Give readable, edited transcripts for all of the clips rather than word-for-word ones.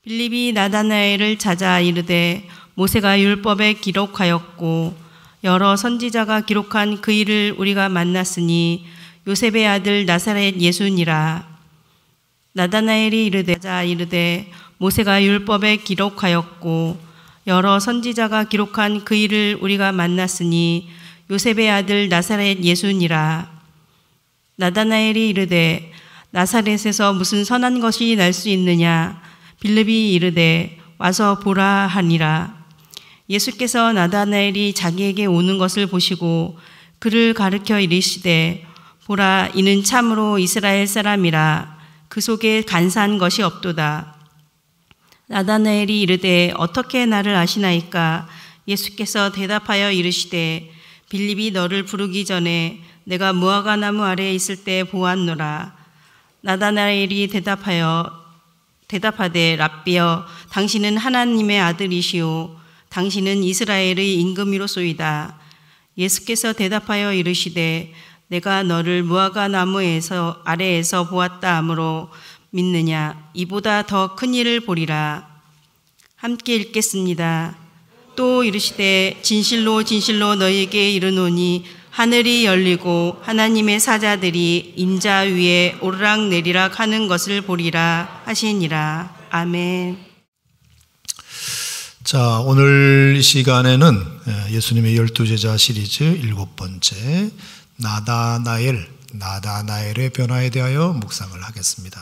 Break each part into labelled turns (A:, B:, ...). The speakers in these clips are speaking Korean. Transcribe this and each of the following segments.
A: 빌립이 나다나엘을 찾아 이르되 모세가 율법에 기록하였고 여러 선지자가 기록한 그 일을 우리가 만났으니 요셉의 아들 나사렛 예수니라. 나다나엘이 이르되 모세가 율법에 기록하였고 여러 선지자가 기록한 그 일을 우리가 만났으니 요셉의 아들 나사렛 예수니라. 나다나엘이 이르되 나사렛에서 무슨 선한 것이 날 수 있느냐. 빌립이 이르되 와서 보라 하니라. 예수께서 나다나엘이 자기에게 오는 것을 보시고 그를 가르쳐 이르시되 보라, 이는 참으로 이스라엘 사람이라. 그 속에 간사한 것이 없도다. 나다나엘이 이르되 어떻게 나를 아시나이까? 예수께서 대답하여 이르시되 빌립이 너를 부르기 전에 내가 무화과 나무 아래에 있을 때 보았노라. 나다나엘이 대답하되 랍비여, 당신은 하나님의 아들이시오. 당신은 이스라엘의 임금이로소이다. 예수께서 대답하여 이르시되 내가 너를 무화과 나무 아래에서 보았다 하므로 믿느냐? 이보다 더 큰 일을 보리라. 함께 읽겠습니다. 또 이르시되 진실로 진실로 너희에게 이르노니 하늘이 열리고 하나님의 사자들이 인자 위에 오르락내리락 하는 것을 보리라 하시니라. 아멘.
B: 자, 오늘 시간에는 예수님의 12제자 시리즈 7번째 나다나엘의 변화에 대하여 묵상을 하겠습니다.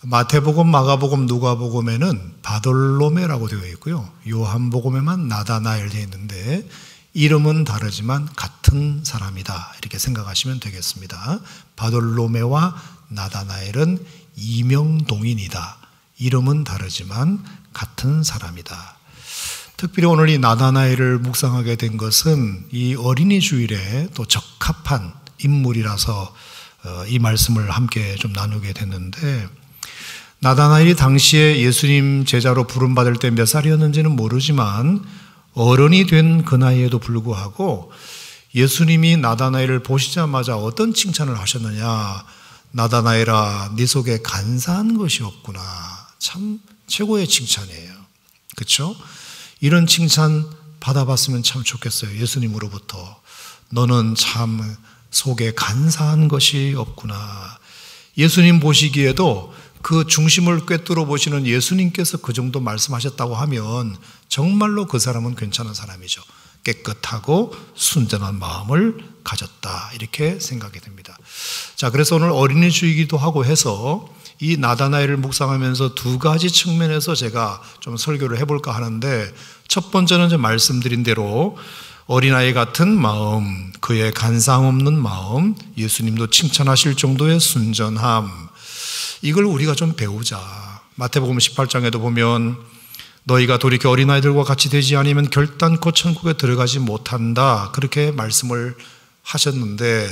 B: 마태복음, 마가복음, 누가복음에는 바돌로메라고 되어 있고요. 요한복음에만 나다나엘 되어 있는데 이름은 다르지만 같은 사람이다, 이렇게 생각하시면 되겠습니다. 바돌로메와 나다나엘은 이명동인이다. 이름은 다르지만 같은 사람이다. 특별히 오늘 이 나다나엘을 묵상하게 된 것은 이 어린이 주일에 또 적합한 인물이라서 이 말씀을 함께 좀 나누게 됐는데, 나다나엘이 당시에 예수님 제자로 부름받을 때 몇 살이었는지는 모르지만 어른이 된 그 나이에도 불구하고 예수님이 나다나엘을 보시자마자 어떤 칭찬을 하셨느냐. 나다나엘아, 네 속에 간사한 것이 없구나. 참 최고의 칭찬이에요. 그렇죠? 이런 칭찬 받아봤으면 참 좋겠어요. 예수님으로부터. 너는 참 속에 간사한 것이 없구나. 예수님 보시기에도 그 중심을 꿰뚫어 보시는 예수님께서 그 정도 말씀하셨다고 하면 정말로 그 사람은 괜찮은 사람이죠. 깨끗하고 순전한 마음을 가졌다, 이렇게 생각이 됩니다. 자, 그래서 오늘 어린이 주이기도 하고 해서 이 나다나엘을 묵상하면서 두 가지 측면에서 제가 좀 설교를 해볼까 하는데, 첫 번째는 이제 말씀드린 대로 어린아이 같은 마음, 그의 간사함 없는 마음, 예수님도 칭찬하실 정도의 순전함, 이걸 우리가 좀 배우자. 마태복음 18장에도 보면 너희가 돌이켜 어린아이들과 같이 되지 않으면 결단코 천국에 들어가지 못한다, 그렇게 말씀을 하셨는데,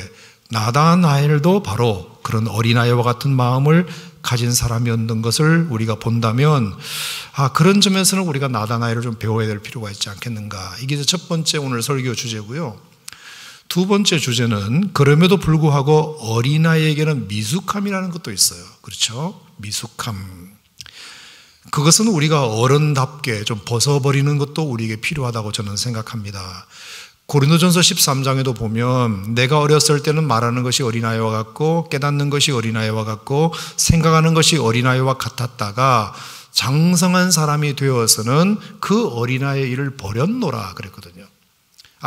B: 나다나엘도 바로 그런 어린아이와 같은 마음을 가진 사람이었던 것을 우리가 본다면, 그런 점에서는 우리가 나다나엘을 좀 배워야 될 필요가 있지 않겠는가. 이게 첫 번째 오늘 설교 주제고요. 두 번째 주제는 그럼에도 불구하고 어린아이에게는 미숙함이라는 것도 있어요. 그렇죠? 미숙함. 그것은 우리가 어른답게 좀 벗어버리는 것도 우리에게 필요하다고 저는 생각합니다. 고린도전서 13장에도 보면 내가 어렸을 때는 말하는 것이 어린아이와 같고 깨닫는 것이 어린아이와 같고 생각하는 것이 어린아이와 같았다가 장성한 사람이 되어서는 그 어린아이의 일을 버렸노라 그랬거든요.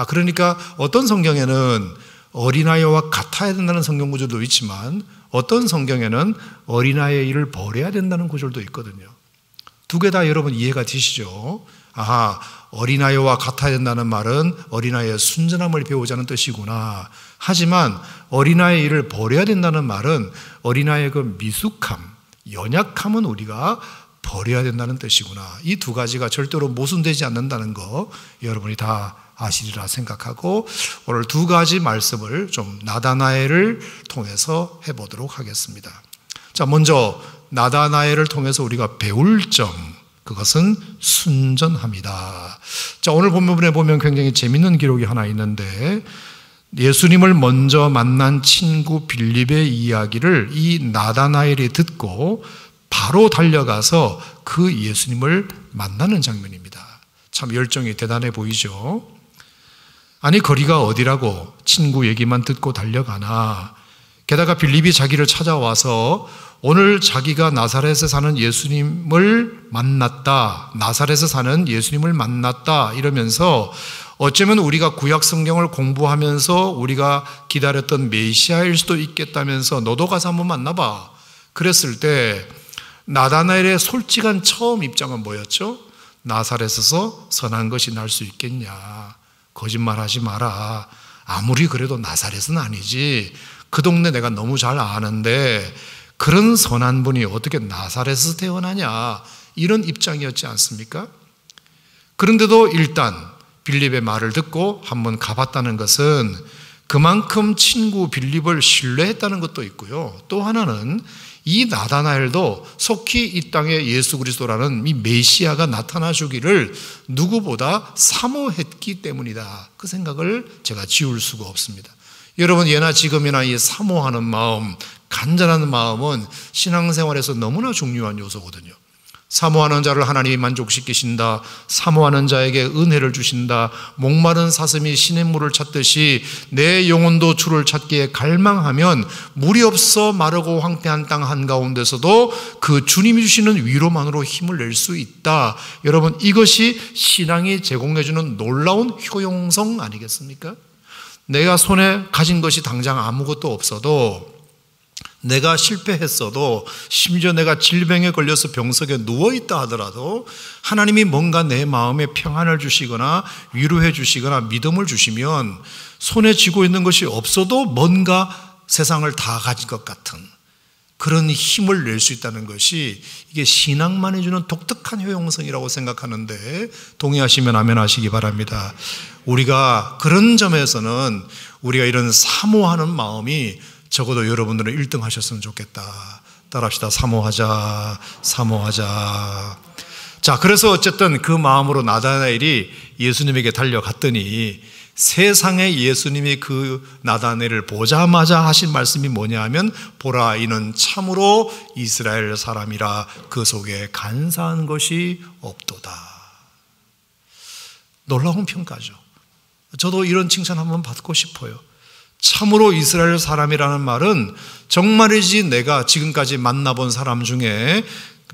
B: 그러니까 어떤 성경에는 어린아이와 같아야 된다는 성경 구절도 있지만 어떤 성경에는 어린아이의 일을 버려야 된다는 구절도 있거든요. 두 개 다 여러분 이해가 되시죠? 어린아이와 같아야 된다는 말은 어린아이의 순전함을 배우자는 뜻이구나. 하지만 어린아이의 일을 버려야 된다는 말은 어린아이의 그 미숙함, 연약함은 우리가 버려야 된다는 뜻이구나. 이 두 가지가 절대로 모순되지 않는다는 거 여러분이 다 아시리라 생각하고 오늘 두 가지 말씀을 좀 나다나엘을 통해서 해보도록 하겠습니다. 자, 먼저 나다나엘을 통해서 우리가 배울 점, 그것은 순전함이다. 자, 오늘 본문에 보면 굉장히 재밌는 기록이 하나 있는데, 예수님을 먼저 만난 친구 빌립의 이야기를 이 나다나엘이 듣고 바로 달려가서 그 예수님을 만나는 장면입니다. 참 열정이 대단해 보이죠. 아니 거리가 어디라고 친구 얘기만 듣고 달려가나. 게다가 빌립이 자기를 찾아와서 오늘 자기가 나사렛에 사는 예수님을 만났다, 나사렛에 사는 예수님을 만났다 이러면서 어쩌면 우리가 구약 성경을 공부하면서 우리가 기다렸던 메시아일 수도 있겠다면서 너도 가서 한번 만나봐 그랬을 때 나다나엘의 솔직한 처음 입장은 뭐였죠? 나사렛에서 선한 것이 날 수 있겠냐, 거짓말하지 마라, 아무리 그래도 나사렛은 아니지, 그 동네 내가 너무 잘 아는데 그런 선한 분이 어떻게 나사렛에서 태어나냐, 이런 입장이었지 않습니까? 그런데도 일단 빌립의 말을 듣고 한번 가봤다는 것은 그만큼 친구 빌립을 신뢰했다는 것도 있고요. 또 하나는 이 나다나엘도 속히 이 땅에 예수 그리스도라는 이 메시아가 나타나 주기를 누구보다 사모했기 때문이다. 그 생각을 제가 지울 수가 없습니다. 여러분, 예나 지금이나 이 사모하는 마음, 간절한 마음은 신앙생활에서 너무나 중요한 요소거든요. 사모하는 자를 하나님이 만족시키신다, 사모하는 자에게 은혜를 주신다, 목마른 사슴이 시냇물을 찾듯이 내 영혼도 주를 찾기에 갈망하면 물이 없어 마르고 황폐한 땅 한가운데서도 그 주님이 주시는 위로만으로 힘을 낼 수 있다. 여러분, 이것이 신앙이 제공해주는 놀라운 효용성 아니겠습니까? 내가 손에 가진 것이 당장 아무것도 없어도, 내가 실패했어도, 심지어 내가 질병에 걸려서 병석에 누워있다 하더라도 하나님이 뭔가 내 마음에 평안을 주시거나 위로해 주시거나 믿음을 주시면 손에 쥐고 있는 것이 없어도 뭔가 세상을 다 가진 것 같은 그런 힘을 낼 수 있다는 것이 이게 신앙만이 주는 독특한 효용성이라고 생각하는데, 동의하시면 아멘 하시기 바랍니다. 우리가 그런 점에서는 우리가 이런 사모하는 마음이 적어도 여러분들은 1등 하셨으면 좋겠다. 따라합시다. 사모하자, 사모하자. 자, 그래서 어쨌든 그 마음으로 나다나엘이 예수님에게 달려갔더니 세상에 예수님이 그 나다나엘을 보자마자 하신 말씀이 뭐냐 하면, 보라, 이는 참으로 이스라엘 사람이라, 그 속에 간사한 것이 없도다. 놀라운 평가죠. 저도 이런 칭찬 한번 받고 싶어요. 참으로 이스라엘 사람이라는 말은 정말이지 내가 지금까지 만나본 사람 중에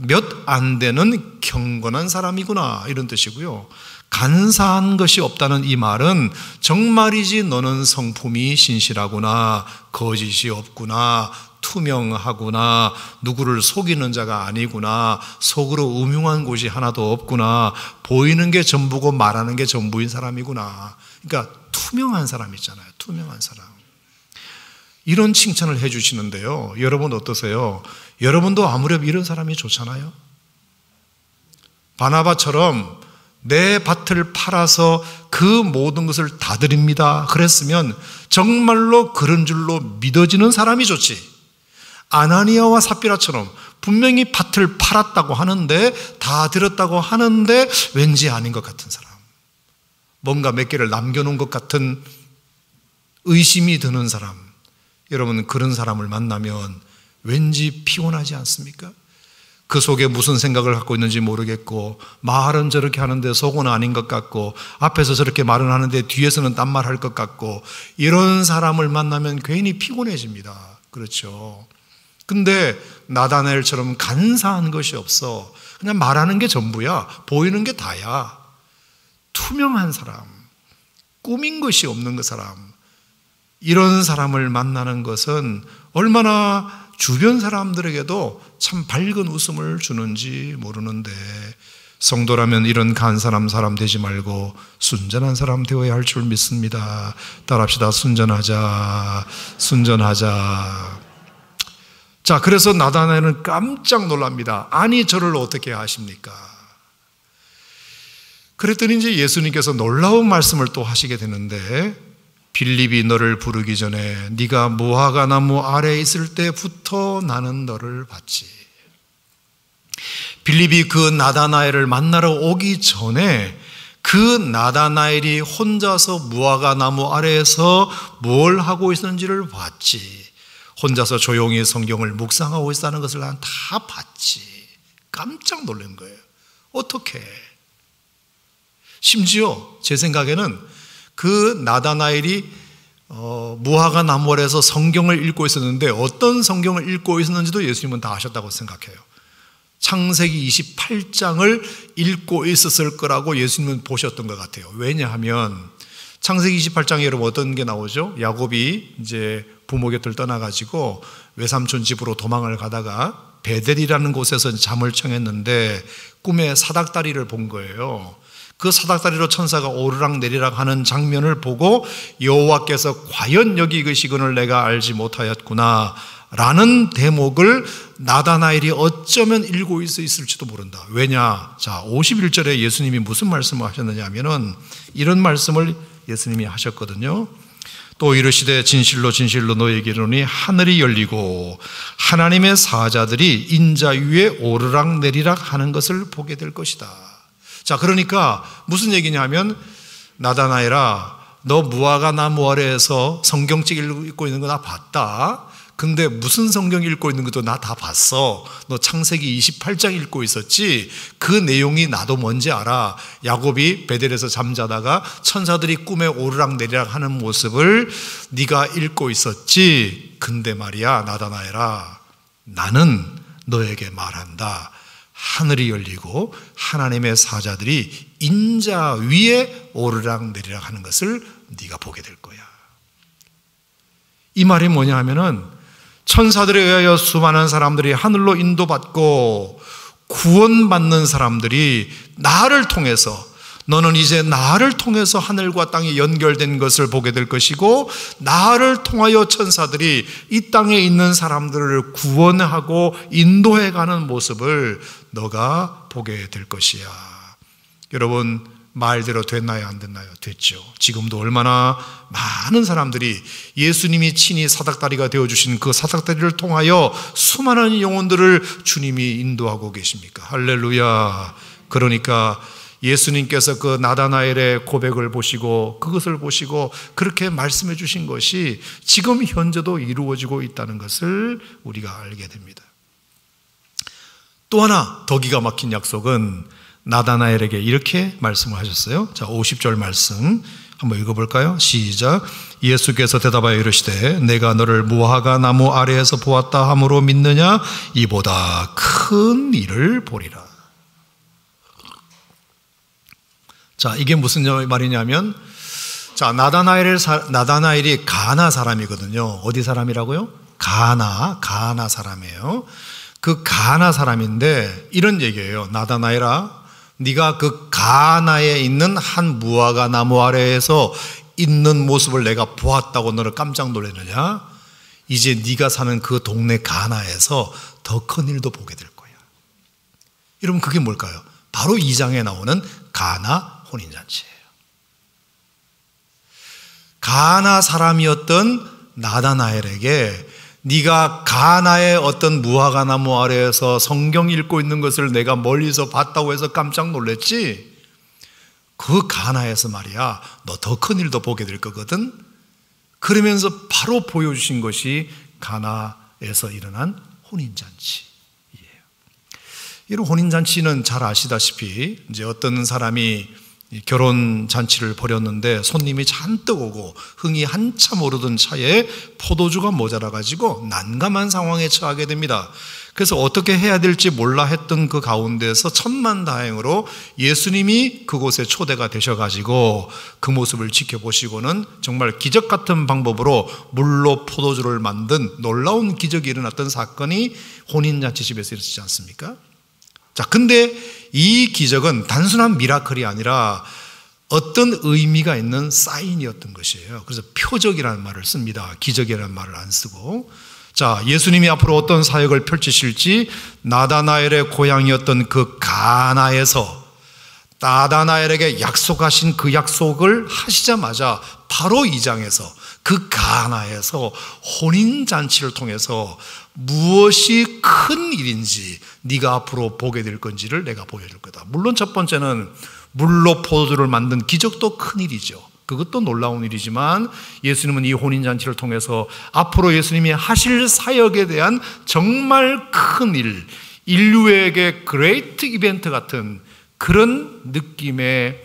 B: 몇 안 되는 경건한 사람이구나, 이런 뜻이고요. 간사한 것이 없다는 이 말은 정말이지 너는 성품이 신실하구나, 거짓이 없구나, 투명하구나, 누구를 속이는 자가 아니구나, 속으로 음흉한 곳이 하나도 없구나, 보이는 게 전부고 말하는 게 전부인 사람이구나. 그러니까 투명한 사람 있잖아요. 투명한 사람. 이런 칭찬을 해 주시는데요. 여러분 어떠세요? 여러분도 아무래도 이런 사람이 좋잖아요. 바나바처럼 내 밭을 팔아서 그 모든 것을 다 드립니다 그랬으면 정말로 그런 줄로 믿어지는 사람이 좋지. 아나니아와 삽비라처럼 분명히 밭을 팔았다고 하는데, 다 드렸다고 하는데 왠지 아닌 것 같은 사람, 뭔가 몇 개를 남겨놓은 것 같은 의심이 드는 사람, 여러분 그런 사람을 만나면 왠지 피곤하지 않습니까? 그 속에 무슨 생각을 갖고 있는지 모르겠고, 말은 저렇게 하는데 속은 아닌 것 같고, 앞에서 저렇게 말은 하는데 뒤에서는 딴 말 할 것 같고, 이런 사람을 만나면 괜히 피곤해집니다. 그렇죠? 근데 나다나엘처럼 간사한 것이 없어. 그냥 말하는 게 전부야. 보이는 게 다야. 투명한 사람, 꾸민 것이 없는 그 사람, 이런 사람을 만나는 것은 얼마나 주변 사람들에게도 참 밝은 웃음을 주는지 모르는데, 성도라면 이런 간사한 사람 되지 말고 순전한 사람 되어야 할 줄 믿습니다. 따라합시다. 순전하자, 순전하자. 자, 그래서 나다나엘은 깜짝 놀랍니다. 아니, 저를 어떻게 아십니까? 그랬더니 이제 예수님께서 놀라운 말씀을 또 하시게 되는데, 빌립이 너를 부르기 전에 네가 무화과 나무 아래에 있을 때부터 나는 너를 봤지. 빌립이 그 나다나엘을 만나러 오기 전에 그 나다나엘이 혼자서 무화과 나무 아래에서 뭘 하고 있었는지를 봤지. 혼자서 조용히 성경을 묵상하고 있다는 것을 난 다 봤지. 깜짝 놀란 거예요. 어떻게? 심지어 제 생각에는 그 나다나엘이 무화과 나무 아래에서 성경을 읽고 있었는데 어떤 성경을 읽고 있었는지도 예수님은 다 아셨다고 생각해요. 창세기 28장을 읽고 있었을 거라고 예수님은 보셨던 것 같아요. 왜냐하면 창세기 28장에 여러분 어떤 게 나오죠? 야곱이 이제 부모 곁을 떠나가지고 외삼촌 집으로 도망을 가다가 베델이라는 곳에서 잠을 청했는데 꿈에 사닥다리를 본 거예요. 그 사닥다리로 천사가 오르락 내리락 하는 장면을 보고 여호와께서 과연 여기 계시거늘 내가 알지 못하였구나 라는 대목을 나다나엘이 어쩌면 읽고 있을지도 모른다. 왜냐? 자, 51절에 예수님이 무슨 말씀을 하셨느냐 하면은 이런 말씀을 예수님이 하셨거든요. 또 이르시되 진실로 진실로 너희에게 이르노니 하늘이 열리고 하나님의 사자들이 인자 위에 오르락 내리락 하는 것을 보게 될 것이다. 자, 그러니까 무슨 얘기냐면 나다나엘아, 너 무화과 나무 아래에서 성경책 읽고 있는 거 나 봤다. 근데 무슨 성경 읽고 있는 것도 나 다 봤어. 너 창세기 28장 읽고 있었지? 그 내용이 나도 뭔지 알아. 야곱이 베델에서 잠자다가 천사들이 꿈에 오르락 내리락 하는 모습을 네가 읽고 있었지? 근데 말이야 나다나엘아, 나는 너에게 말한다. 하늘이 열리고 하나님의 사자들이 인자 위에 오르락 내리락 하는 것을 네가 보게 될 거야. 이 말이 뭐냐 하면은 천사들에 의하여 수많은 사람들이 하늘로 인도받고 구원받는 사람들이 나를 통해서, 너는 이제 나를 통해서 하늘과 땅이 연결된 것을 보게 될 것이고 나를 통하여 천사들이 이 땅에 있는 사람들을 구원하고 인도해가는 모습을 너가 보게 될 것이야. 여러분, 말대로 됐나요? 안 됐나요? 됐죠. 지금도 얼마나 많은 사람들이 예수님이 친히 사닥다리가 되어주신 그 사닥다리를 통하여 수많은 영혼들을 주님이 인도하고 계십니까? 할렐루야. 그러니까 예수님께서 그 나다나엘의 고백을 보시고 그것을 보시고 그렇게 말씀해 주신 것이 지금 현재도 이루어지고 있다는 것을 우리가 알게 됩니다. 또 하나 더 기가 막힌 약속은 나다나엘에게 이렇게 말씀을 하셨어요. 자, 50절 말씀 한번 읽어볼까요? 시작. 예수께서 대답하여 이르시되 내가 너를 무화과 나무 아래에서 보았다 함으로 믿느냐? 이보다 큰 일을 보리라. 자, 이게 무슨 말이냐면, 자, 나다나엘이 가나 사람이거든요. 어디 사람이라고요? 가나 사람이에요. 그 가나 사람인데 이런 얘기예요. 나다나엘아, 네가 그 가나에 있는 한 무화과 나무 아래에서 있는 모습을 내가 보았다고 너를 깜짝 놀랐느냐? 이제 네가 사는 그 동네 가나에서 더 큰 일도 보게 될 거야. 여러분, 그게 뭘까요? 바로 2장에 나오는 가나 혼인잔치예요. 가나 사람이었던 나다나엘에게 네가 가나의 어떤 무화과 나무 아래에서 성경 읽고 있는 것을 내가 멀리서 봤다고 해서 깜짝 놀랐지? 그 가나에서 말이야, 너 더 큰 일도 보게 될 거거든. 그러면서 바로 보여주신 것이 가나에서 일어난 혼인잔치예요. 이런 혼인잔치는 잘 아시다시피 이제 어떤 사람이 결혼 잔치를 벌였는데 손님이 잔뜩 오고 흥이 한참 오르던 차에 포도주가 모자라 가지고 난감한 상황에 처하게 됩니다. 그래서 어떻게 해야 될지 몰라 했던 그 가운데서 천만다행으로 예수님이 그곳에 초대가 되셔가지고 그 모습을 지켜보시고는 정말 기적 같은 방법으로 물로 포도주를 만든 놀라운 기적이 일어났던 사건이 혼인잔치집에서 일어나지 않습니까? 자, 근데 이 기적은 단순한 미라클이 아니라 어떤 의미가 있는 사인이었던 것이에요. 그래서 표적이라는 말을 씁니다. 기적이라는 말을 안 쓰고. 자, 예수님이 앞으로 어떤 사역을 펼치실지 나다나엘의 고향이었던 그 가나에서 나다나엘에게 약속하신 그 약속을 하시자마자 바로 2장에서 그 가나에서 혼인잔치를 통해서 무엇이 큰 일인지 네가 앞으로 보게 될 건지를 내가 보여줄 거다. 물론 첫 번째는 물로 포도주를 만든 기적도 큰 일이죠. 그것도 놀라운 일이지만 예수님은 이 혼인잔치를 통해서 앞으로 예수님이 하실 사역에 대한 정말 큰 일, 인류에게 그레이트 이벤트 같은 그런 느낌의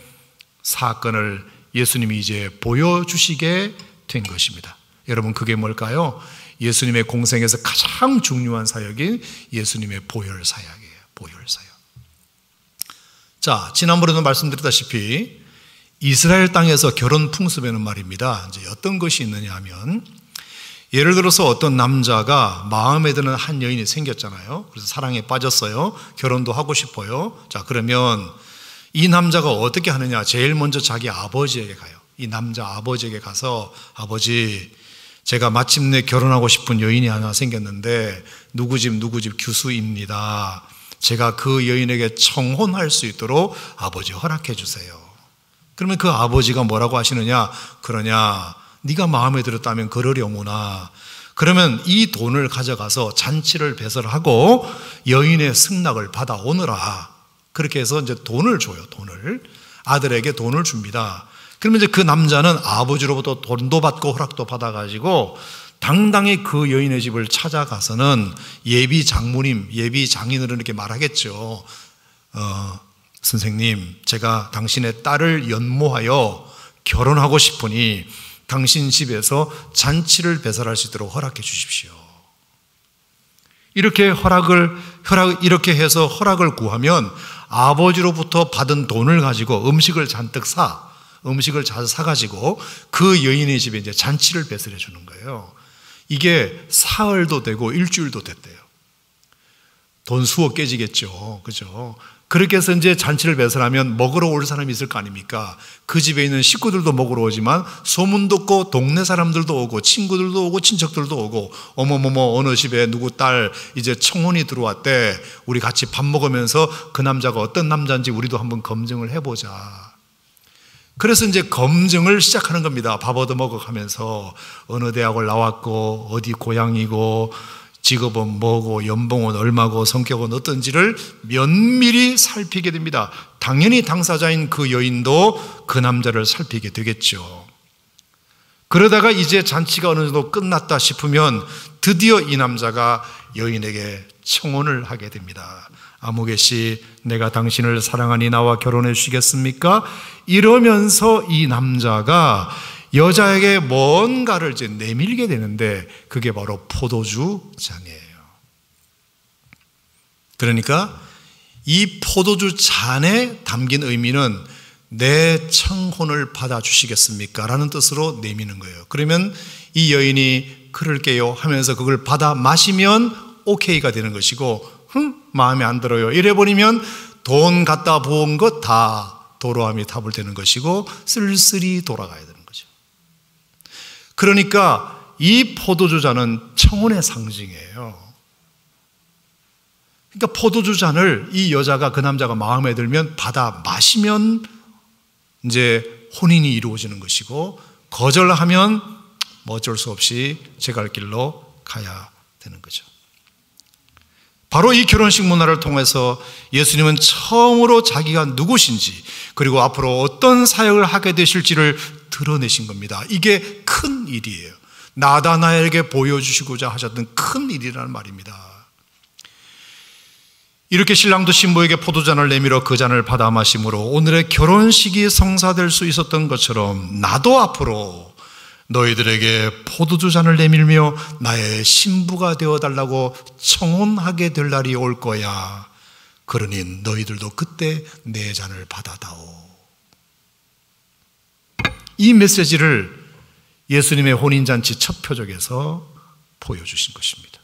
B: 사건을 예수님이 이제 보여주시게 된 것입니다. 여러분, 그게 뭘까요? 예수님의 공생에서 가장 중요한 사역인 예수님의 보혈 사역이에요. 보혈 사역. 자, 지난번에도 말씀드렸다시피 이스라엘 땅에서 결혼 풍습에는 말입니다, 이제 어떤 것이 있느냐 하면, 예를 들어서 어떤 남자가 마음에 드는 한 여인이 생겼잖아요. 그래서 사랑에 빠졌어요. 결혼도 하고 싶어요. 자, 그러면 이 남자가 어떻게 하느냐? 제일 먼저 자기 아버지에게 가요. 이 남자 아버지에게 가서, 아버지, 제가 마침내 결혼하고 싶은 여인이 하나 생겼는데 누구 집 규수입니다. 제가 그 여인에게 청혼할 수 있도록 아버지 허락해 주세요. 그러면 그 아버지가 뭐라고 하시느냐? 그러냐, 네가 마음에 들었다면 그러려무나. 그러면 이 돈을 가져가서 잔치를 배설하고 여인의 승낙을 받아오느라. 그렇게 해서 이제 돈을 줘요. 돈을, 아들에게 돈을 줍니다. 그러면 이제 그 남자는 아버지로부터 돈도 받고 허락도 받아가지고 당당히 그 여인의 집을 찾아가서는 예비 장모님, 예비 장인어른 이렇게 말하겠죠. 선생님, 제가 당신의 딸을 연모하여 결혼하고 싶으니 당신 집에서 잔치를 배설할 수 있도록 허락해 주십시오. 이렇게 이렇게 해서 허락을 구하면 아버지로부터 받은 돈을 가지고 음식을 잘 사가지고 그 여인의 집에 이제 잔치를 배설해 주는 거예요. 이게 사흘도 되고 일주일도 됐대요. 돈 수억 깨지겠죠. 그죠? 그렇게 해서 이제 잔치를 배설하면 먹으러 올 사람이 있을 거 아닙니까? 그 집에 있는 식구들도 먹으러 오지만 소문 듣고 동네 사람들도 오고 친구들도 오고 친척들도 오고, 어머머머 어느 집에 누구 딸 이제 청혼이 들어왔대. 우리 같이 밥 먹으면서 그 남자가 어떤 남자인지 우리도 한번 검증을 해보자. 그래서 이제 검증을 시작하는 겁니다. 밥 얻어 먹어가면서 어느 대학을 나왔고 어디 고향이고 직업은 뭐고 연봉은 얼마고 성격은 어떤지를 면밀히 살피게 됩니다. 당연히 당사자인 그 여인도 그 남자를 살피게 되겠죠. 그러다가 이제 잔치가 어느 정도 끝났다 싶으면 드디어 이 남자가 여인에게 청혼을 하게 됩니다. 아무개씨, 내가 당신을 사랑하니 나와 결혼해 주시겠습니까? 이러면서 이 남자가 여자에게 뭔가를 이제 내밀게 되는데 그게 바로 포도주 잔이에요. 그러니까 이 포도주 잔에 담긴 의미는 내 청혼을 받아주시겠습니까? 라는 뜻으로 내미는 거예요. 그러면 이 여인이 그럴게요 하면서 그걸 받아 마시면 오케이가 되는 것이고, 마음에 안 들어요 이래버리면 돈 갖다 부은 것 다 도로함이 답을 되는 것이고 쓸쓸히 돌아가야 되는 거죠. 그러니까 이 포도주 잔은 청혼의 상징이에요. 그러니까 포도주 잔을 이 여자가, 그 남자가 마음에 들면 받아 마시면 이제 혼인이 이루어지는 것이고, 거절하면 뭐 어쩔 수 없이 제 갈 길로 가야 되는 거죠. 바로 이 결혼식 문화를 통해서 예수님은 처음으로 자기가 누구신지, 그리고 앞으로 어떤 사역을 하게 되실지를 드러내신 겁니다. 이게 큰 일이에요. 나다나엘에게 보여주시고자 하셨던 큰 일이라는 말입니다. 이렇게 신랑도 신부에게 포도잔을 내밀어 그 잔을 받아 마심으로 오늘의 결혼식이 성사될 수 있었던 것처럼, 나도 앞으로 너희들에게 포도주 잔을 내밀며 나의 신부가 되어달라고 청혼하게 될 날이 올 거야. 그러니 너희들도 그때 내 잔을 받아다오. 이 메시지를 예수님의 혼인잔치 첫 표적에서 보여주신 것입니다.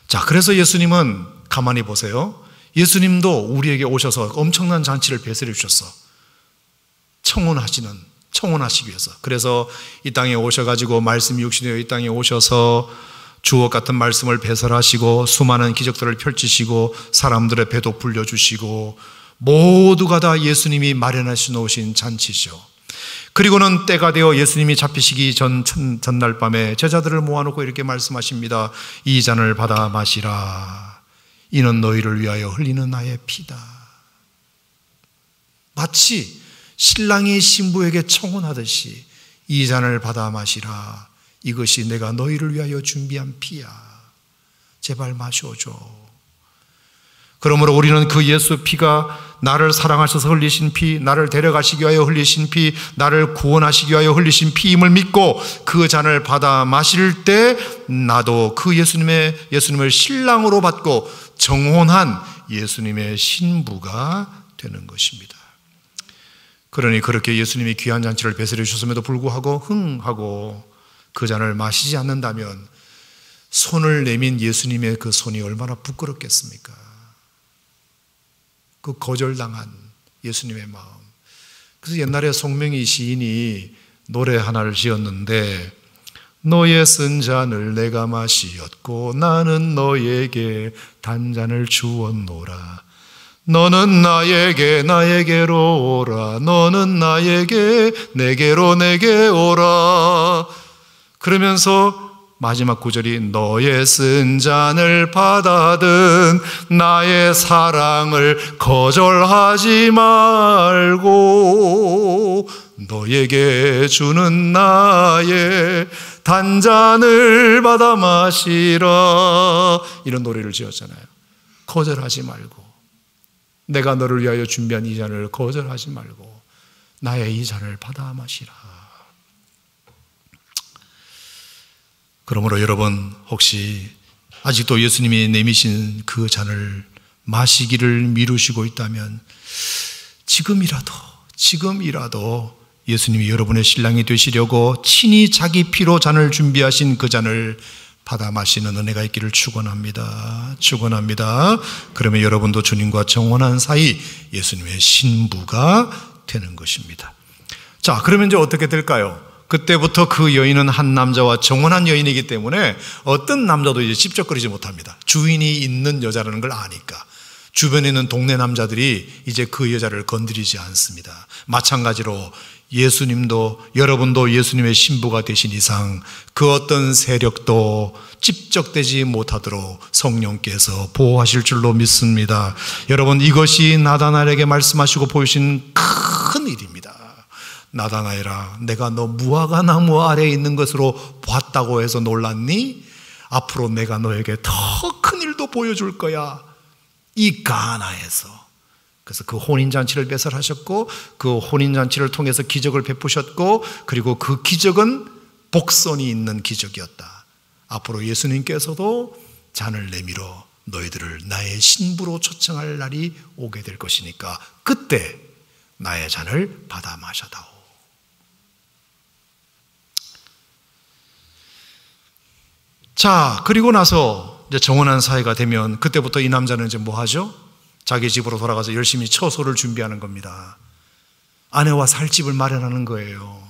B: 자, 그래서 예수님은 가만히 보세요. 예수님도 우리에게 오셔서 엄청난 잔치를 배설해 주셨어. 청혼하시기 위해서. 그래서 이 땅에 오셔가지고 말씀이 육신되어 이 땅에 오셔서 주옥 같은 말씀을 배설하시고 수많은 기적들을 펼치시고 사람들의 배도 불려주시고, 모두가 다 예수님이 마련하시 놓으신 잔치죠. 그리고는 때가 되어 예수님이 잡히시기 전날 밤에 제자들을 모아놓고 이렇게 말씀하십니다. 이 잔을 받아 마시라. 이는 너희를 위하여 흘리는 나의 피다. 마치 신랑이 신부에게 청혼하듯이 이 잔을 받아 마시라. 이것이 내가 너희를 위하여 준비한 피야. 제발 마셔줘. 그러므로 우리는 그 예수 피가 나를 사랑하셔서 흘리신 피, 나를 데려가시기 위하여 흘리신 피, 나를 구원하시기 위하여 흘리신 피임을 믿고 그 잔을 받아 마실 때 나도 그 예수님을 신랑으로 받고 정혼한 예수님의 신부가 되는 것입니다. 그러니 그렇게 예수님이 귀한 잔치를 베풀어 주셨음에도 불구하고 흥하고 그 잔을 마시지 않는다면 손을 내민 예수님의 그 손이 얼마나 부끄럽겠습니까? 그 거절당한 예수님의 마음. 그래서 옛날에 송명희 시인이 노래 하나를 지었는데, 너의 쓴 잔을 내가 마시었고 나는 너에게 단잔을 주었노라. 너는 나에게로 오라. 너는 내게로 오라. 그러면서 마지막 구절이 너의 쓴 잔을 받아든 나의 사랑을 거절하지 말고 너에게 주는 나의 단잔을 받아 마시라. 이런 노래를 지었잖아요. 거절하지 말고, 내가 너를 위하여 준비한 이 잔을 거절하지 말고 나의 이 잔을 받아 마시라. 그러므로 여러분, 혹시 아직도 예수님이 내미신 그 잔을 마시기를 미루시고 있다면 지금이라도 예수님이 여러분의 신랑이 되시려고 친히 자기 피로 잔을 준비하신 그 잔을 받아 마시는 은혜가 있기를 축원합니다. 그러면 여러분도 주님과 정혼한 사이 예수님의 신부가 되는 것입니다. 자, 그러면 이제 어떻게 될까요? 그때부터 그 여인은 한 남자와 정혼한 여인이기 때문에 어떤 남자도 이제 찝쩍거리지 못합니다. 주인이 있는 여자라는 걸 아니까. 주변에 있는 동네 남자들이 이제 그 여자를 건드리지 않습니다. 마찬가지로 예수님도, 여러분도 예수님의 신부가 되신 이상 그 어떤 세력도 찝적대지 못하도록 성령께서 보호하실 줄로 믿습니다. 여러분, 이것이 나다나엘에게 말씀하시고 보이신 큰 일입니다. 나다나엘아, 내가 너 무화과 나무 아래에 있는 것으로 봤다고 해서 놀랐니? 앞으로 내가 너에게 더 큰 일도 보여줄 거야. 이 가나에서. 그래서 그 혼인잔치를 배설하셨고 그 혼인잔치를 통해서 기적을 베푸셨고, 그리고 그 기적은 복선이 있는 기적이었다. 앞으로 예수님께서도 잔을 내밀어 너희들을 나의 신부로 초청할 날이 오게 될 것이니까 그때 나의 잔을 받아 마셔다오. 자, 그리고 나서 이제 정혼한 사이가 되면 그때부터 이 남자는 이제 뭐 하죠? 자기 집으로 돌아가서 열심히 처소를 준비하는 겁니다. 아내와 살 집을 마련하는 거예요.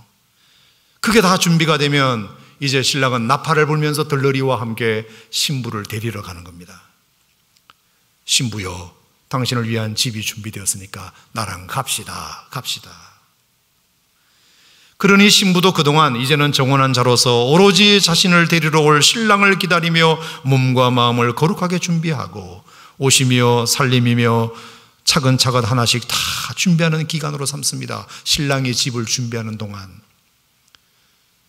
B: 그게 다 준비가 되면 이제 신랑은 나팔을 불면서 들러리와 함께 신부를 데리러 가는 겁니다. 신부여, 당신을 위한 집이 준비되었으니까 나랑 갑시다. 그러니 신부도 그동안 이제는 정혼한 자로서 오로지 자신을 데리러 올 신랑을 기다리며 몸과 마음을 거룩하게 준비하고 오시며 살림이며 차근차근 하나씩 다 준비하는 기간으로 삼습니다. 신랑이 집을 준비하는 동안.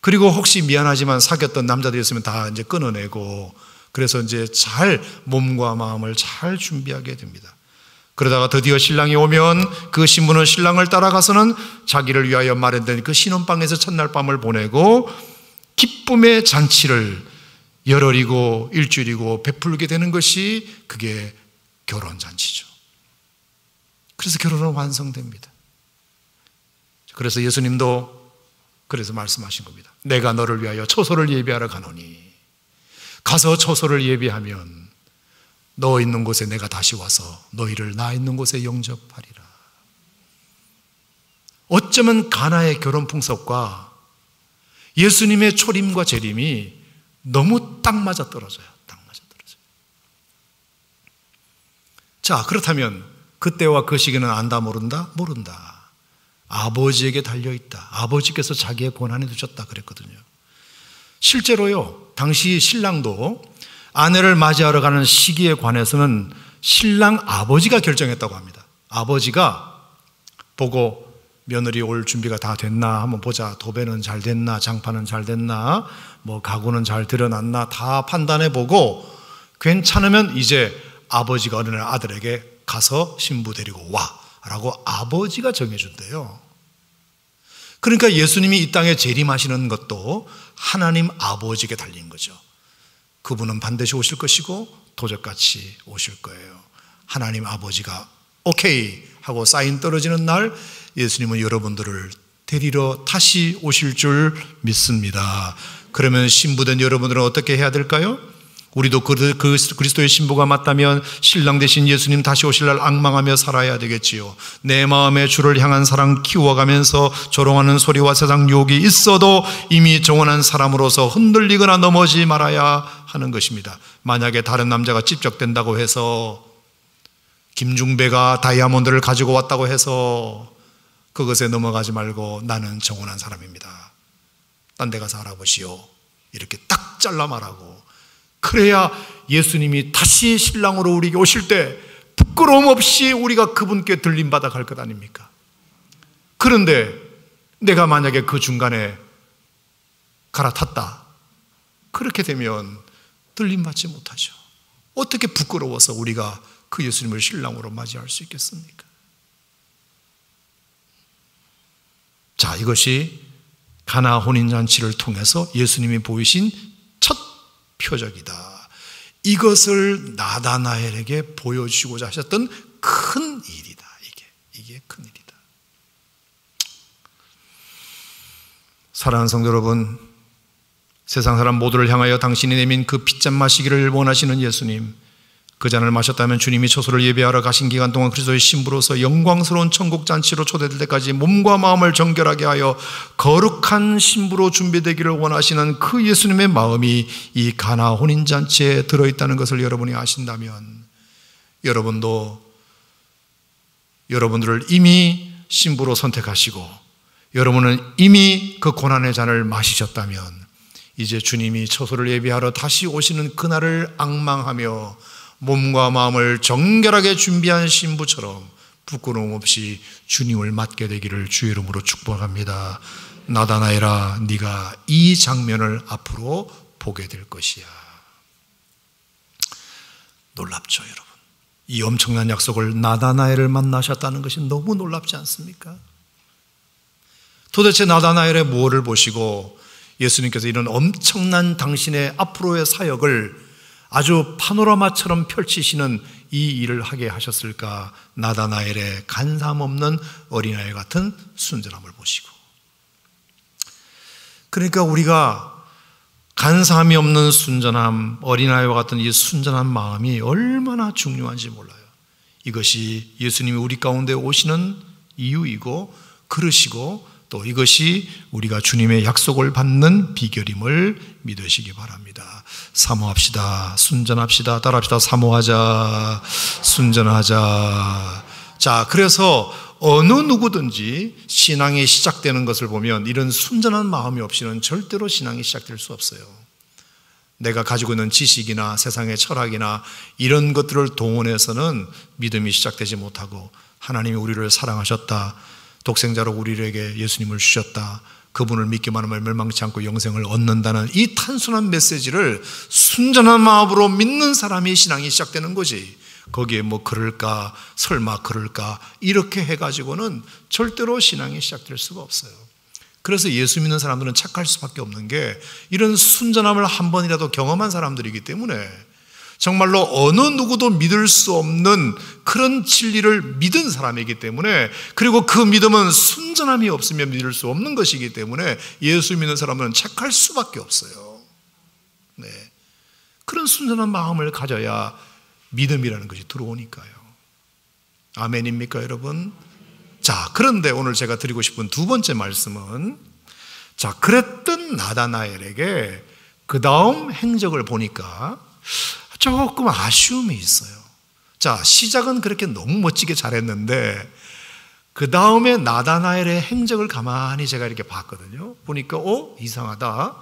B: 그리고 혹시 미안하지만 사귀었던 남자들이었으면 다 이제 끊어내고, 그래서 이제 잘 몸과 마음을 잘 준비하게 됩니다. 그러다가 드디어 신랑이 오면 그 신부는 신랑을 따라가서는 자기를 위하여 마련된 그 신혼방에서 첫날 밤을 보내고 기쁨의 잔치를 열흘이고 일주일이고 베풀게 되는 것이 그게 결혼잔치죠. 그래서 결혼은 완성됩니다. 그래서 예수님도 그래서 말씀하신 겁니다. 내가 너를 위하여 처소를 예비하러 가노니 가서 처소를 예비하면 너 있는 곳에 내가 다시 와서 너희를 나 있는 곳에 영접하리라. 어쩌면 가나의 결혼 풍속과 예수님의 초림과 재림이 너무 딱 맞아 떨어져요. 자, 그렇다면 그때와 그 시기는 안다 모른다? 모른다. 아버지에게 달려있다. 아버지께서 자기의 권한에 두셨다 그랬거든요. 실제로요, 당시 신랑도 아내를 맞이하러 가는 시기에 관해서는 신랑 아버지가 결정했다고 합니다. 아버지가 보고 며느리 올 준비가 다 됐나 한번 보자. 도배는 잘 됐나, 장판은 잘 됐나, 뭐 가구는 잘 들여놨나 다 판단해보고 괜찮으면 이제 아버지가 어느 날 아들에게 가서 신부 데리고 와 라고 아버지가 정해준대요. 그러니까 예수님이 이 땅에 재림하시는 것도 하나님 아버지에게 달린 거죠. 그분은 반드시 오실 것이고 도적같이 오실 거예요. 하나님 아버지가 오케이 하고 사인 떨어지는 날 예수님은 여러분들을 데리러 다시 오실 줄 믿습니다. 그러면 신부된 여러분들은 어떻게 해야 될까요? 우리도 그리스도의 신부가 맞다면 신랑 되신 예수님 다시 오실 날 앙망하며 살아야 되겠지요. 내 마음에 주를 향한 사랑 키워가면서 조롱하는 소리와 세상 유혹이 있어도 이미 정원한 사람으로서 흔들리거나 넘어지지 말아야 하는 것입니다. 만약에 다른 남자가 찝적된다고 해서 김중배가 다이아몬드를 가지고 왔다고 해서 그것에 넘어가지 말고 나는 정원한 사람입니다. 딴 데 가서 알아보시오. 이렇게 딱 잘라 말하고 그래야 예수님이 다시 신랑으로 우리에게 오실 때 부끄러움 없이 우리가 그분께 들림받아 갈 것 아닙니까? 그런데 내가 만약에 그 중간에 갈아탔다. 그렇게 되면 들림받지 못하죠. 어떻게 부끄러워서 우리가 그 예수님을 신랑으로 맞이할 수 있겠습니까? 자, 이것이 가나 혼인잔치를 통해서 예수님이 보이신 첫 표적이다. 이것을 나다나엘에게 보여주시고자 하셨던 큰 일이다. 이게 큰 일이다. 사랑하는 성도 여러분, 세상 사람 모두를 향하여 당신이 내민 그 핏잔 마시기를 원하시는 예수님, 그 잔을 마셨다면 주님이 처소를 예배하러 가신 기간 동안 그리스도의 신부로서 영광스러운 천국 잔치로 초대될 때까지 몸과 마음을 정결하게 하여 거룩한 신부로 준비되기를 원하시는 그 예수님의 마음이 이 가나 혼인 잔치에 들어있다는 것을 여러분이 아신다면 여러분도 여러분들을 이미 신부로 선택하시고 여러분은 이미 그 고난의 잔을 마시셨다면 이제 주님이 처소를 예배하러 다시 오시는 그날을 앙망하며 몸과 마음을 정결하게 준비한 신부처럼 부끄러움 없이 주님을 맞게 되기를 주의 이름으로 축복합니다. 나다나엘아, 네가 이 장면을 앞으로 보게 될 것이야. 놀랍죠, 여러분? 이 엄청난 약속을 나다나엘을 만나셨다는 것이 너무 놀랍지 않습니까? 도대체 나다나엘의 무엇을 보시고 예수님께서 이런 엄청난 당신의 앞으로의 사역을 아주 파노라마처럼 펼치시는 이 일을 하게 하셨을까? 나다나엘의 간삼 없는 어린아이 같은 순전함을 보시고. 그러니까 우리가 간삼이 없는 순전함, 어린아이와 같은 이 순전한 마음이 얼마나 중요한지 몰라요. 이것이 예수님이 우리 가운데 오시는 이유이고 그러시고 또 이것이 우리가 주님의 약속을 받는 비결임을 믿으시기 바랍니다. 사모합시다. 순전합시다. 따라합시다. 사모하자. 순전하자. 자, 그래서 어느 누구든지 신앙이 시작되는 것을 보면 이런 순전한 마음이 없이는 절대로 신앙이 시작될 수 없어요. 내가 가지고 있는 지식이나 세상의 철학이나 이런 것들을 동원해서는 믿음이 시작되지 못하고 하나님이 우리를 사랑하셨다. 독생자로 우리에게 예수님을 주셨다. 그분을 믿기만 하면 멸망치 않고 영생을 얻는다는 이 단순한 메시지를 순전한 마음으로 믿는 사람이 신앙이 시작되는 거지. 거기에 뭐 그럴까, 설마 그럴까 이렇게 해가지고는 절대로 신앙이 시작될 수가 없어요. 그래서 예수 믿는 사람들은 착할 수밖에 없는 게 이런 순전함을 한 번이라도 경험한 사람들이기 때문에 정말로 어느 누구도 믿을 수 없는 그런 진리를 믿은 사람이기 때문에, 그리고 그 믿음은 순전함이 없으면 믿을 수 없는 것이기 때문에 예수 믿는 사람은 착할 수밖에 없어요. 네. 그런 순전한 마음을 가져야 믿음이라는 것이 들어오니까요. 아멘입니까, 여러분? 자, 그런데 오늘 제가 드리고 싶은 두 번째 말씀은, 자, 그랬던 나다나엘에게 그 다음 행적을 보니까 조금 아쉬움이 있어요. 자, 시작은 그렇게 너무 멋지게 잘했는데 그 다음에 나다나엘의 행적을 가만히 제가 이렇게 봤거든요. 보니까 이상하다.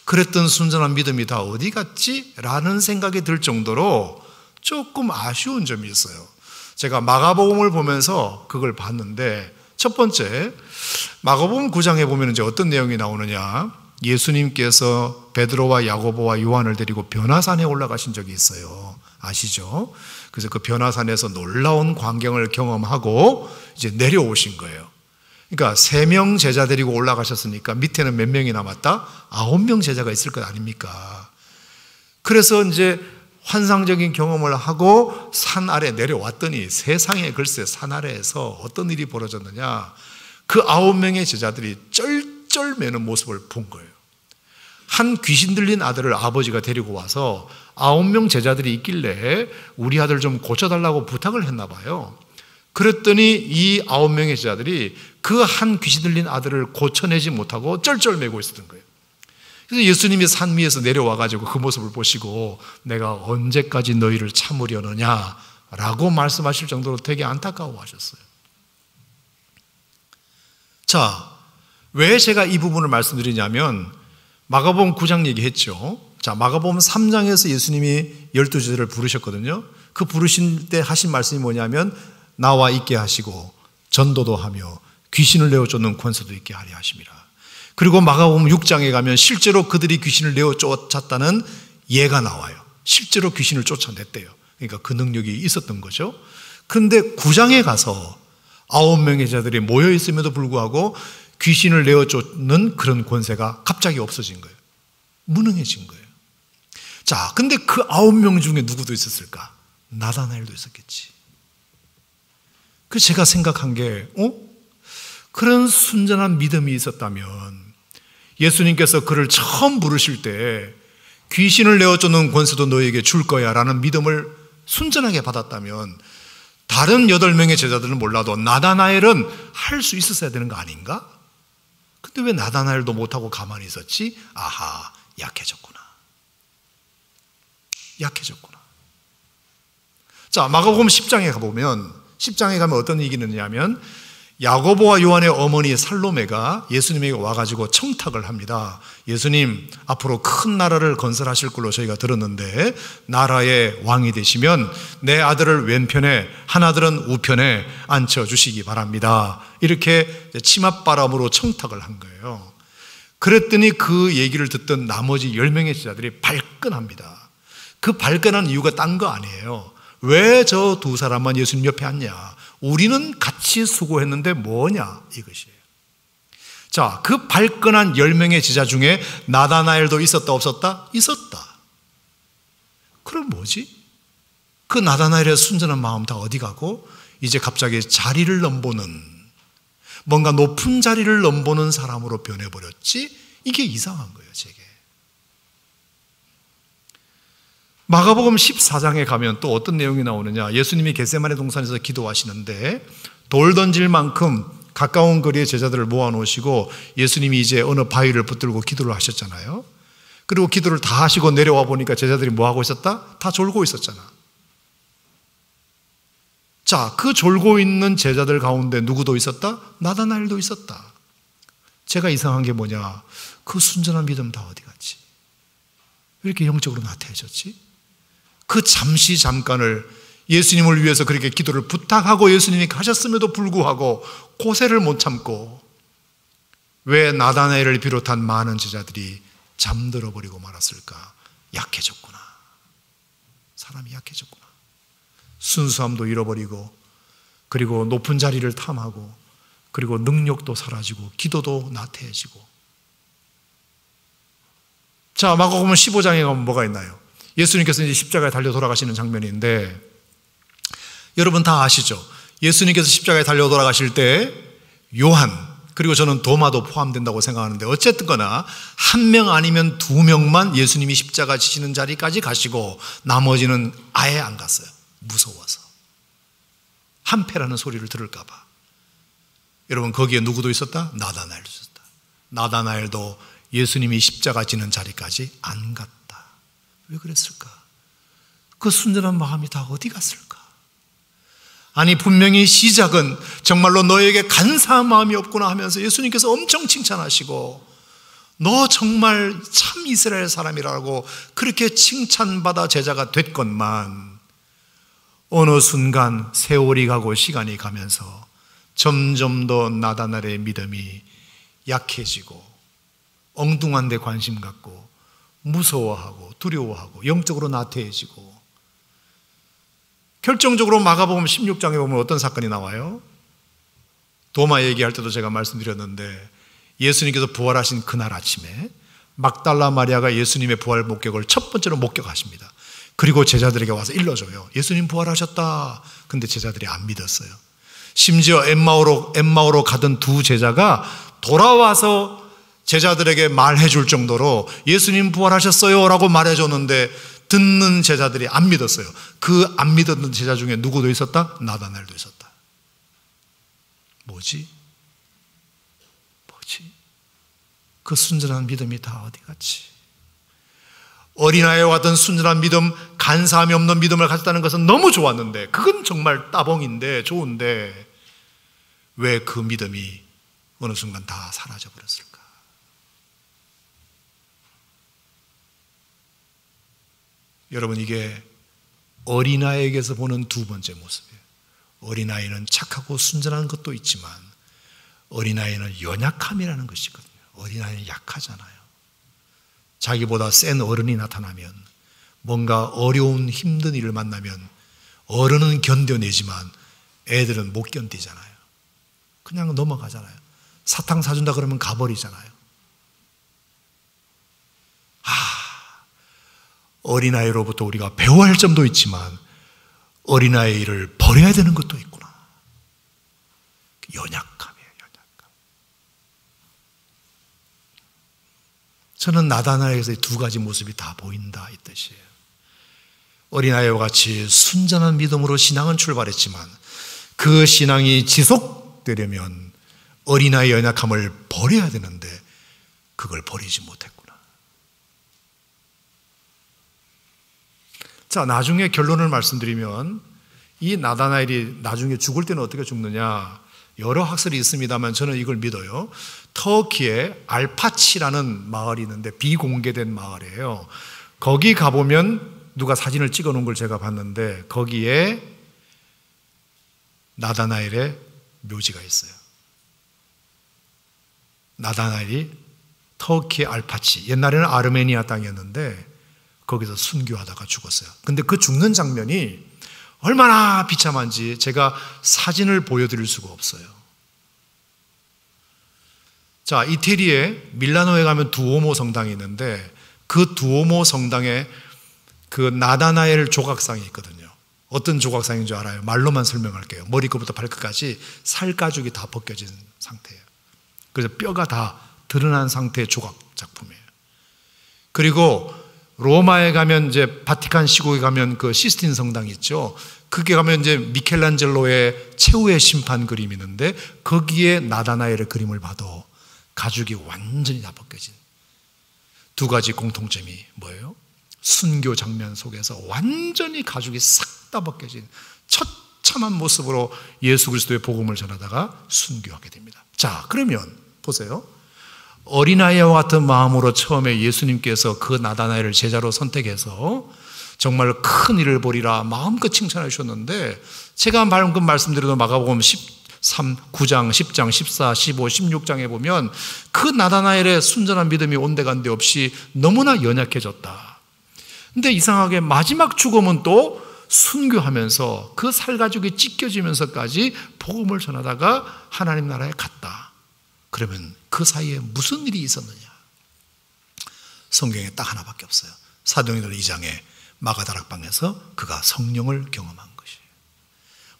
B: 그랬던 순전한 믿음이 다 어디 갔지? 라는 생각이 들 정도로 조금 아쉬운 점이 있어요. 제가 마가복음을 보면서 그걸 봤는데, 첫 번째, 마가복음 9장에 보면 이제 어떤 내용이 나오느냐? 예수님께서 베드로와 야고보와 요한을 데리고 변화산에 올라가신 적이 있어요. 아시죠? 그래서 그 변화산에서 놀라운 광경을 경험하고 이제 내려오신 거예요. 그러니까 3명 제자 데리고 올라가셨으니까 밑에는 몇 명이 남았다? 9명 제자가 있을 것 아닙니까? 그래서 이제 환상적인 경험을 하고 산 아래 내려왔더니 세상에 글쎄 산 아래에서 어떤 일이 벌어졌느냐? 그 9명의 제자들이 쩔쩔매는 모습을 본 거예요. 한 귀신 들린 아들을 아버지가 데리고 와서 9명 제자들이 있길래 우리 아들 좀 고쳐달라고 부탁을 했나 봐요. 그랬더니 이 9명의 제자들이 그 한 귀신 들린 아들을 고쳐내지 못하고 쩔쩔매고 있었던 거예요. 그래서 예수님이 산 위에서 내려와가지고 그 모습을 보시고 내가 언제까지 너희를 참으려느냐 라고 말씀하실 정도로 되게 안타까워하셨어요. 자, 왜 제가 이 부분을 말씀드리냐면 마가복음 9장 얘기했죠. 자, 마가복음 3장에서 예수님이 12제자를 부르셨거든요. 그 부르신 때 하신 말씀이 뭐냐면 나와 있게 하시고 전도도 하며 귀신을 내어 쫓는 권세도 있게 하려 하심이라. 그리고 마가복음 6장에 가면 실제로 그들이 귀신을 내어 쫓았다는 예가 나와요. 실제로 귀신을 쫓아냈대요. 그러니까 그 능력이 있었던 거죠. 그런데 9장에 가서 9명의 제자들이 모여 있음에도 불구하고 귀신을 내어 쫓는 그런 권세가 갑자기 없어진 거예요. 무능해진 거예요. 자, 근데 그 9명 중에 누구도 있었을까? 나다나엘도 있었겠지. 그래서 제가 생각한 게, 그런 순전한 믿음이 있었다면 예수님께서 그를 처음 부르실 때 귀신을 내어 쫓는 권세도 너에게 줄 거야 라는 믿음을 순전하게 받았다면 다른 8명의 제자들은 몰라도 나다나엘은 할 수 있었어야 되는 거 아닌가? 근데 왜 나다나엘도 못하고 가만히 있었지? 아하, 약해졌구나. 약해졌구나. 자, 마가복음 10장에 가보면 10장에 가면 어떤 얘기가 있느냐면 야고보와 요한의 어머니 살로메가 예수님에게 와가지고 청탁을 합니다. 예수님, 앞으로 큰 나라를 건설하실 걸로 저희가 들었는데 나라의 왕이 되시면 내 아들을 왼편에 하나들은 우편에 앉혀주시기 바랍니다. 이렇게 치맛바람으로 청탁을 한 거예요. 그랬더니 그 얘기를 듣던 나머지 10명의 제자들이 발끈합니다. 그 발끈한 이유가 딴 거 아니에요. 왜 저 두 사람만 예수님 옆에 앉냐? 우리는 같이 수고했는데 뭐냐? 이것이에요. 자, 그 발끈한 10명의 제자 중에 나다나엘도 있었다 없었다? 있었다. 그럼 뭐지? 그 나다나엘의 순전한 마음 다 어디 가고 이제 갑자기 자리를 넘보는, 뭔가 높은 자리를 넘보는 사람으로 변해버렸지? 이게 이상한 거예요, 제게. 마가복음 14장에 가면 또 어떤 내용이 나오느냐? 예수님이 겟세마네 동산에서 기도하시는데 돌 던질 만큼 가까운 거리에 제자들을 모아놓으시고 예수님이 이제 어느 바위를 붙들고 기도를 하셨잖아요. 그리고 기도를 다 하시고 내려와 보니까 제자들이 뭐하고 있었다? 다 졸고 있었잖아. 자, 그 졸고 있는 제자들 가운데 누구도 있었다? 나다나엘도 있었다. 제가 이상한 게 뭐냐? 그 순전한 믿음 다 어디 갔지? 왜 이렇게 영적으로 나태해졌지? 그 잠깐을 예수님을 위해서 그렇게 기도를 부탁하고 예수님이 가셨음에도 불구하고 고세를 못 참고 왜 나다나엘을 비롯한 많은 제자들이 잠들어 버리고 말았을까? 약해졌구나. 사람이 약해졌구나. 순수함도 잃어버리고 그리고 높은 자리를 탐하고 그리고 능력도 사라지고 기도도 나태해지고. 자, 마가복음 15장에 가면 뭐가 있나요? 예수님께서 이제 십자가에 달려 돌아가시는 장면인데 여러분 다 아시죠? 예수님께서 십자가에 달려 돌아가실 때 요한 그리고 저는 도마도 포함된다고 생각하는데 어쨌든 거나 1명 아니면 2명만 예수님이 십자가 지시는 자리까지 가시고 나머지는 아예 안 갔어요. 무서워서. 한패라는 소리를 들을까 봐. 여러분 거기에 누구도 있었다? 나다나엘도 있었다. 나다나엘도 예수님이 십자가 지는 자리까지 안 갔다. 왜 그랬을까? 그 순전한 마음이 다 어디 갔을까? 아니 분명히 시작은 정말로 너에게 간사한 마음이 없구나 하면서 예수님께서 엄청 칭찬하시고 너 정말 참 이스라엘 사람이라고 그렇게 칭찬받아 제자가 됐건만 어느 순간 세월이 가고 시간이 가면서 점점 더 나다나엘의 믿음이 약해지고 엉뚱한 데 관심 갖고 무서워하고 두려워하고 영적으로 나태해지고, 결정적으로 마가복음 16장에 보면 어떤 사건이 나와요? 도마 얘기할 때도 제가 말씀드렸는데, 예수님께서 부활하신 그날 아침에 막달라 마리아가 예수님의 부활 목격을 첫 번째로 목격하십니다. 그리고 제자들에게 와서 일러줘요. 예수님 부활하셨다. 근데 제자들이 안 믿었어요. 심지어 엠마오로 가던 두 제자가 돌아와서 제자들에게 말해줄 정도로 예수님 부활하셨어요 라고 말해줬는데, 듣는 제자들이 안 믿었어요. 그 안 믿었던 제자 중에 누구도 있었다? 나다나엘도 있었다. 뭐지? 그 순전한 믿음이 다 어디 갔지? 어린아이와 같은 순전한 믿음, 간사함이 없는 믿음을 가졌다는 것은 너무 좋았는데, 그건 정말 따봉인데 좋은데, 왜 그 믿음이 어느 순간 다 사라져버렸을까? 여러분, 이게 어린아이에게서 보는 두 번째 모습이에요. 어린아이는 착하고 순전한 것도 있지만 어린아이는 연약함이라는 것이 있거든요. 어린아이는 약하잖아요. 자기보다 센 어른이 나타나면, 뭔가 어려운 힘든 일을 만나면 어른은 견뎌내지만 애들은 못 견디잖아요. 그냥 넘어가잖아요. 사탕 사준다 그러면 가버리잖아요. 어린아이로부터 우리가 배워야 할 점도 있지만 어린아이를 버려야 되는 것도 있구나. 연약함이에요, 연약함. 저는 나다나엘에서 두 가지 모습이 다 보인다, 이 뜻이에요. 어린아이와 같이 순전한 믿음으로 신앙은 출발했지만 그 신앙이 지속되려면 어린아이의 연약함을 버려야 되는데 그걸 버리지 못했구나. 자, 나중에 결론을 말씀드리면, 이 나다나엘이 나중에 죽을 때는 어떻게 죽느냐, 여러 학설이 있습니다만 저는 이걸 믿어요. 터키에 알파치라는 마을이 있는데 비공개된 마을이에요. 거기 가보면 누가 사진을 찍어 놓은 걸 제가 봤는데, 거기에 나다나엘의 묘지가 있어요. 나다나엘이 터키의 알파치, 옛날에는 아르메니아 땅이었는데 거기서 순교하다가 죽었어요. 근데 그 죽는 장면이 얼마나 비참한지 제가 사진을 보여드릴 수가 없어요. 자, 이태리에 밀라노에 가면 두오모 성당이 있는데, 그 두오모 성당에 그 나다나엘 조각상이 있거든요. 어떤 조각상인 줄 알아요? 말로만 설명할게요. 머리끝부터 발끝까지 살가죽이 다 벗겨진 상태예요. 그래서 뼈가 다 드러난 상태의 조각 작품이에요. 그리고 로마에 가면, 이제 바티칸 시국에 가면 그 시스틴 성당이 있죠. 그게 가면 이제 미켈란젤로의 최후의 심판 그림이 있는데, 거기에 나다나엘의 그림을 봐도 가죽이 완전히 다 벗겨진, 두 가지 공통점이 뭐예요? 순교 장면 속에서 완전히 가죽이 싹 다 벗겨진 처참한 모습으로 예수 그리스도의 복음을 전하다가 순교하게 됩니다. 자, 그러면 보세요. 어린아이와 같은 마음으로 처음에 예수님께서 그 나다나엘을 제자로 선택해서 정말 큰 일을 보리라 마음껏 칭찬해 주셨는데, 제가 방금 말씀드린 마가복음 9장, 10장, 14, 15, 16장에 보면 그 나다나엘의 순전한 믿음이 온데간데 없이 너무나 연약해졌다. 근데 이상하게 마지막 죽음은 또 순교하면서 그 살가죽이 찢겨지면서까지 복음을 전하다가 하나님 나라에 갔다. 그러면 그 사이에 무슨 일이 있었느냐? 성경에 딱 하나밖에 없어요. 사도행전 2장에 마가다락방에서 그가 성령을 경험한 것이에요.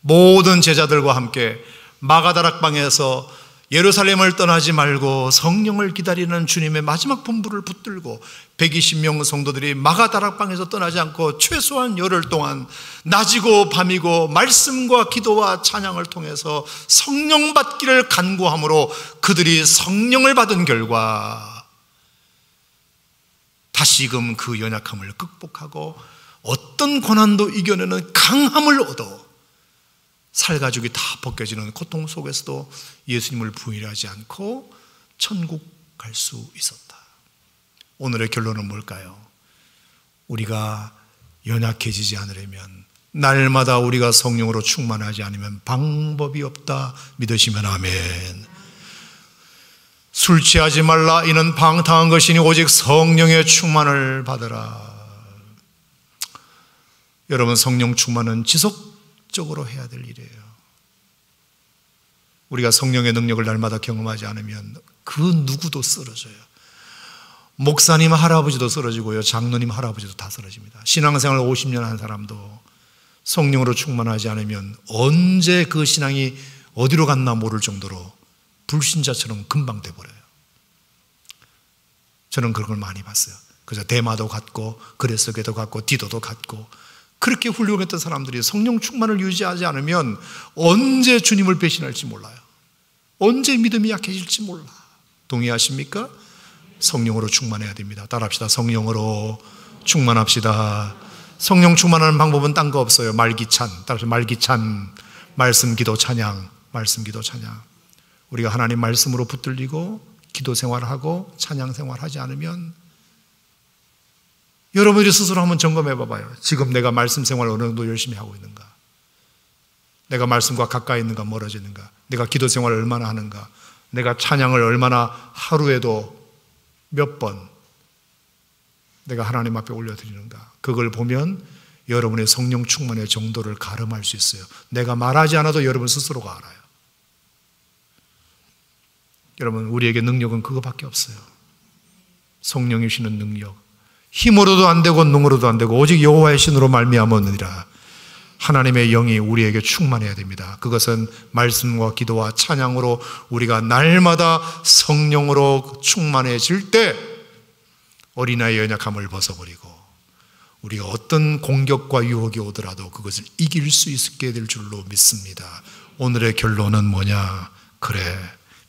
B: 모든 제자들과 함께 마가다락방에서 예루살렘을 떠나지 말고 성령을 기다리는 주님의 마지막 분부를 붙들고 120명 성도들이 마가다락방에서 떠나지 않고 최소한 열흘 동안 낮이고 밤이고 말씀과 기도와 찬양을 통해서 성령 받기를 간구함으로 그들이 성령을 받은 결과 다시금 그 연약함을 극복하고 어떤 고난도 이겨내는 강함을 얻어 살가죽이 다 벗겨지는 고통 속에서도 예수님을 부인하지 않고 천국 갈 수 있었다. 오늘의 결론은 뭘까요? 우리가 연약해지지 않으려면 날마다 우리가 성령으로 충만하지 않으면 방법이 없다 믿으시면 아멘. 술 취하지 말라 이는 방탕한 것이니 오직 성령의 충만을 받으라. 여러분, 성령 충만은 지속적으로 해야 될 일이에요. 우리가 성령의 능력을 날마다 경험하지 않으면 그 누구도 쓰러져요. 목사님 할아버지도 쓰러지고요, 장로님 할아버지도 다 쓰러집니다. 신앙생활 50년 한 사람도 성령으로 충만하지 않으면 언제 그 신앙이 어디로 갔나 모를 정도로 불신자처럼 금방 돼버려요. 저는 그런 걸 많이 봤어요. 그래서 대마도 갔고 그레스게도 갔고 디도도 갔고 그렇게 훌륭했던 사람들이 성령 충만을 유지하지 않으면 언제 주님을 배신할지 몰라요. 언제 믿음이 약해질지 몰라. 동의하십니까? 성령으로 충만해야 됩니다. 따라합시다. 성령으로 충만합시다. 성령 충만하는 방법은 딴 거 없어요. 말기찬. 따라서 말기찬, 말씀, 기도, 찬양. 말씀, 기도, 찬양. 우리가 하나님 말씀으로 붙들리고 기도 생활하고 찬양 생활하지 않으면 여러분들이 스스로 한번 점검해 봐봐요. 지금 내가 말씀 생활 어느 정도 열심히 하고 있는가? 내가 말씀과 가까이 있는가 멀어져 있는가? 내가 기도 생활을 얼마나 하는가? 내가 찬양을 얼마나 하루에도 몇 번 내가 하나님 앞에 올려드리는가? 그걸 보면 여러분의 성령 충만의 정도를 가늠할 수 있어요. 내가 말하지 않아도 여러분 스스로가 알아요. 여러분, 우리에게 능력은 그거밖에 없어요. 성령이 주시는 능력. 힘으로도 안 되고 능으로도 안 되고 오직 여호와의 신으로 말미암으니라. 하나님의 영이 우리에게 충만해야 됩니다. 그것은 말씀과 기도와 찬양으로 우리가 날마다 성령으로 충만해질 때 어린아이의 연약함을 벗어버리고 우리가 어떤 공격과 유혹이 오더라도 그것을 이길 수 있게 될 줄로 믿습니다. 오늘의 결론은 뭐냐? 그래,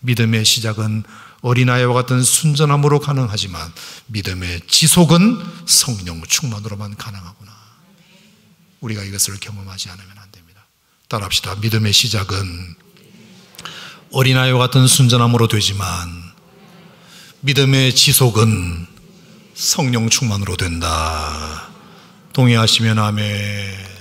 B: 믿음의 시작은 어린아이와 같은 순전함으로 가능하지만 믿음의 지속은 성령 충만으로만 가능하구나. 우리가 이것을 경험하지 않으면 안 됩니다. 따라합시다. 믿음의 시작은 어린아이와 같은 순전함으로 되지만 믿음의 지속은 성령 충만으로 된다. 동의하시면 아멘.